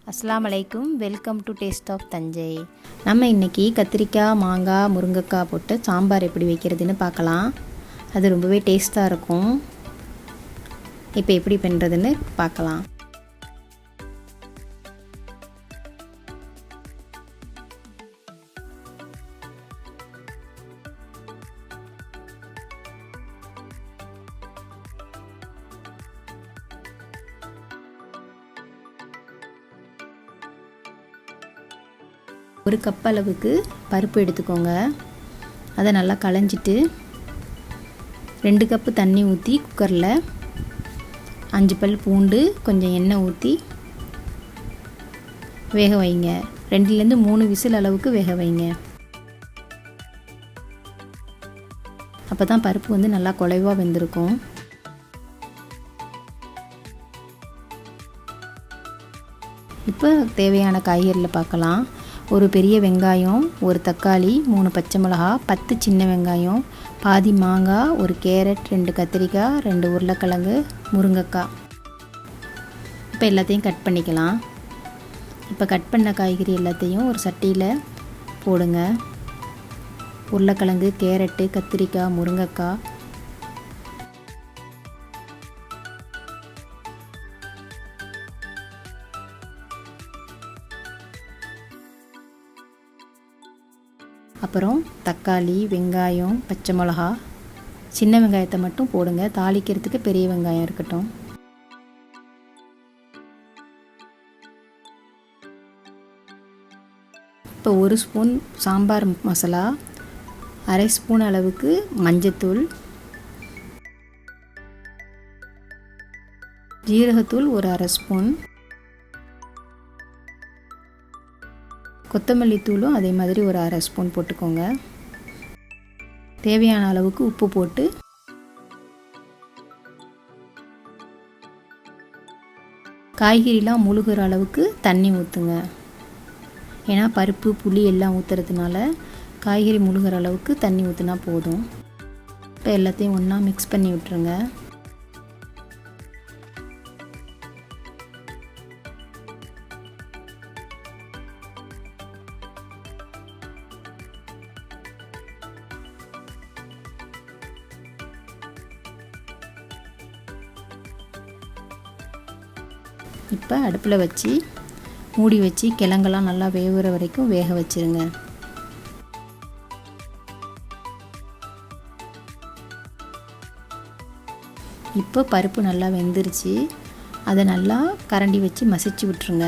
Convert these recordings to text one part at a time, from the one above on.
அஸ்ஸலாமு அலைக்கும். Welcome to taste of Thanjai. நம்ம இன்றைக்கி கத்திரிக்காய், மாங்காய், முருங்கைக்காய் போட்டு சாம்பார் எப்படி வைக்கிறதுன்னு பார்க்கலாம். அது ரொம்பவே டேஸ்ட்டாக இருக்கும். இப்போ எப்படி பண்ணுறதுன்னு பார்க்கலாம். ஒரு கப் அளவுக்கு பருப்பு எடுத்துக்கோங்க. அதை நல்லா களைஞ்சிட்டு 2 கப்பு தண்ணி ஊற்றி குக்கரில் 5 பல் பூண்டு, கொஞ்சம் எண்ணெய் ஊற்றி வேக வைங்க. 2லேருந்து 3 விசில் அளவுக்கு வேக வைங்க. அப்போ தான் பருப்பு நல்லா குழைவாக வெந்திருக்கும். இப்போ தேவையான காய்கறியில் பார்க்கலாம். ஒரு பெரிய வெங்காயம், ஒரு தக்காளி, 3 பச்சை மிளகா, 10 சின்ன வெங்காயம், பாதி மாங்காய், ஒரு கேரட், 2 கத்திரிக்காய், 2 உருளைக்கிழங்கு, முருங்கைக்காய். இப்போ எல்லாத்தையும் கட் பண்ணிக்கலாம். இப்போ கட் பண்ண காய்கறி எல்லாத்தையும் ஒரு சட்டியில் போடுங்க. உருளைக்கிழங்கு, கேரட்டு, கத்திரிக்காய், முருங்கைக்காய், அப்புறம் தக்காளி, வெங்காயம், பச்சை மிளகா, சின்ன வெங்காயத்தை மட்டும் போடுங்க. தாளிக்கிறதுக்கு பெரிய வெங்காயம் இருக்கட்டும். இப்போ 1 ஸ்பூன் சாம்பார் மசாலா, 1/2 ஸ்பூன் அளவுக்கு மஞ்சத்தூள், ஜீரகத்தூள் ஒரு 1/2 ஸ்பூன், கொத்தமல்லி தூளும் அதே மாதிரி ஒரு 1/2 ஸ்பூன் போட்டுக்கோங்க. தேவையான அளவுக்கு உப்பு போட்டு காய்கறிலாம் முழுகிற அளவுக்கு தண்ணி ஊற்றுங்க. ஏன்னா பருப்பு, புளி எல்லாம் ஊற்றுறதுனால காய்கறி முழுகிற அளவுக்கு தண்ணி ஊற்றினா போதும். இப்போ எல்லாத்தையும் ஒன்றா மிக்ஸ் பண்ணி விட்டுருங்க. இப்போ அடுப்பில் வச்சு மூடி வச்சு கிழங்கெல்லாம் நல்லா வேகுற வரைக்கும் வேக வச்சுருங்க. இப்போ பருப்பு நல்லா வெந்துருச்சு. அதை நல்லா கரண்டி வச்சு மசிச்சு விட்டுருங்க.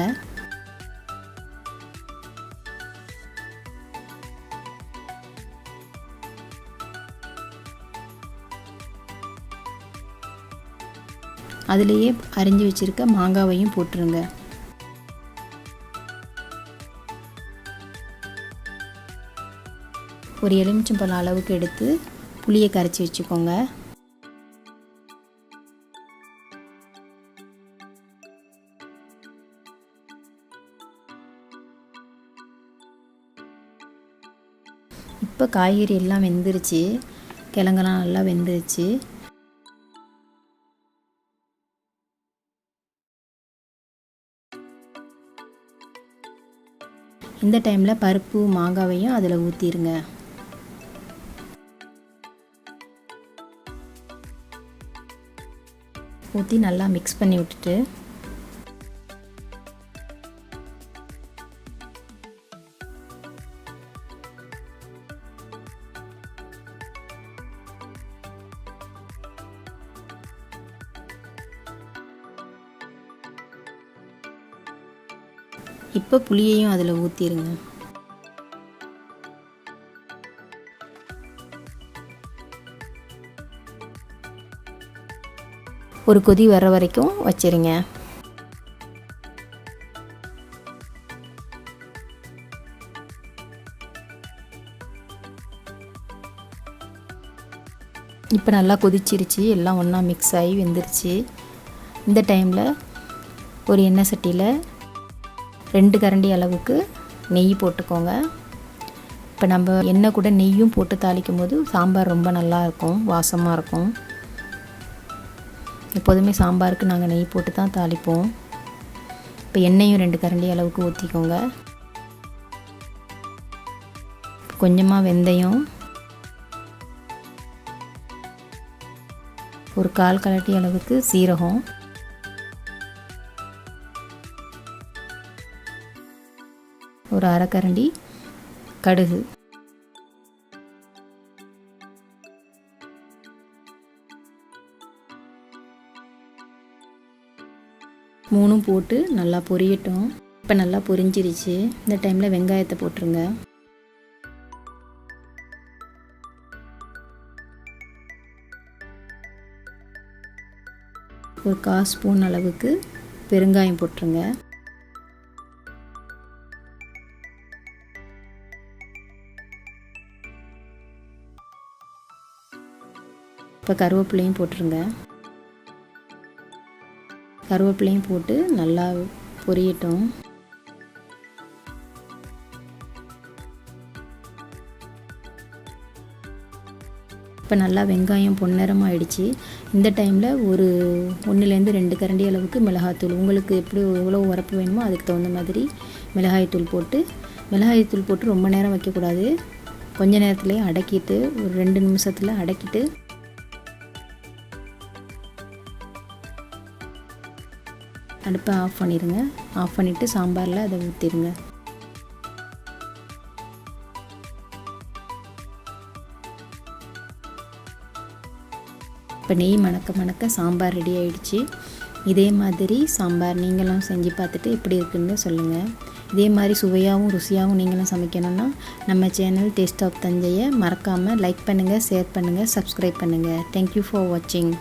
அதிலேயே அரிஞ்சு வச்சுருக்க மாங்காவையும் போட்டுருங்க. ஒரு எலுமிச்சம்பழம் அளவுக்கு எடுத்து புளியை கரைச்சி வச்சுக்கோங்க. இப்போ காய்கறி எல்லாம் வெந்துருச்சு, கிழங்கெல்லாம் நல்லா வெந்துருச்சு. இந்த டைமில் பருப்பு, மாங்காவையும் அதில் ஊற்றிடுங்க. ஊற்றி நல்லா மிக்ஸ் பண்ணி விட்டுட்டு இப்போ புளியையும் அதில் ஊற்றிடுங்க. ஒரு கொதி வர வரைக்கும் வச்சிருங்க. இப்போ நல்லா கொதிச்சிருச்சு, எல்லாம் ஒன்றா மிக்ஸ் ஆகி வெந்துருச்சு. இந்த டைமில் ஒரு எண்ணெய் சட்டியில் 2 கரண்டி அளவுக்கு நெய் போட்டுக்கோங்க. இப்போ நம்ம எண்ணெய் கூட நெய்யும் போட்டு தாளிக்கும் போது சாம்பார் ரொம்ப நல்லா இருக்கும், வாசமாக இருக்கும். எப்போதுமே சாம்பாருக்கு நாங்கள் நெய் போட்டு தான் தாளிப்போம். இப்போ இப்போ எண்ணெயும் 2 கரண்டி அளவுக்கு ஊற்றிக்கோங்க. கொஞ்சமாக வெந்தயம், ஒரு 1/4 கரண்டி அளவுக்கு சீரகம், ஒரு 1/2 கரண்டி கடுகு, மூணும் போட்டு நல்லா பொரியட்டும். இப்போ நல்லா பொரிஞ்சிருச்சு. இந்த டைமில் வெங்காயத்தை போட்டுருங்க. ஒரு 1/4 ஸ்பூன் அளவுக்கு பெருங்காயம் போட்டுருங்க. இப்போ கருவேப்பிலையும் போட்டுருங்க. கருவேப்பிலையும் போட்டு நல்லா பொரியட்டும். இப்போ நல்லா வெங்காயம் பொன்னிறமாக ஆயிடுச்சு. இந்த டைமில் ஒரு 1லேருந்து 2 கரண்டி அளவுக்கு மிளகாய்த்தூள், உங்களுக்கு எப்படி எவ்வளோ உரப்பு வேணுமோ அதுக்கு தகுந்த மாதிரி மிளகாய்த்தூள் போட்டு ரொம்ப நேரம் வைக்கக்கூடாது. கொஞ்ச நேரத்துலேயே அடக்கிட்டு ஒரு 2 நிமிஷத்தில் அடக்கிட்டு அடுப்பை ஆஃப் பண்ணிடுங்க. ஆஃப் பண்ணிவிட்டு சாம்பாரில் அதை ஊற்றிடுங்க. இப்போ நெய் மணக்க சாம்பார் ரெடி ஆகிடுச்சு. இதே மாதிரி சாம்பார் நீங்களும் செஞ்சு பார்த்துட்டு எப்படி இருக்குன்னு சொல்லுங்கள். இதே மாதிரி சுவையாகவும் ருசியாகவும் நீங்களும் சமைக்கணுன்னா நம்ம சேனல் டேஸ்ட் ஆஃப் தஞ்சையை மறக்காமல் லைக் பண்ணுங்கள், ஷேர் பண்ணுங்கள், சப்ஸ்கிரைப் பண்ணுங்கள். தேங்க்யூ ஃபார் வாட்சிங்.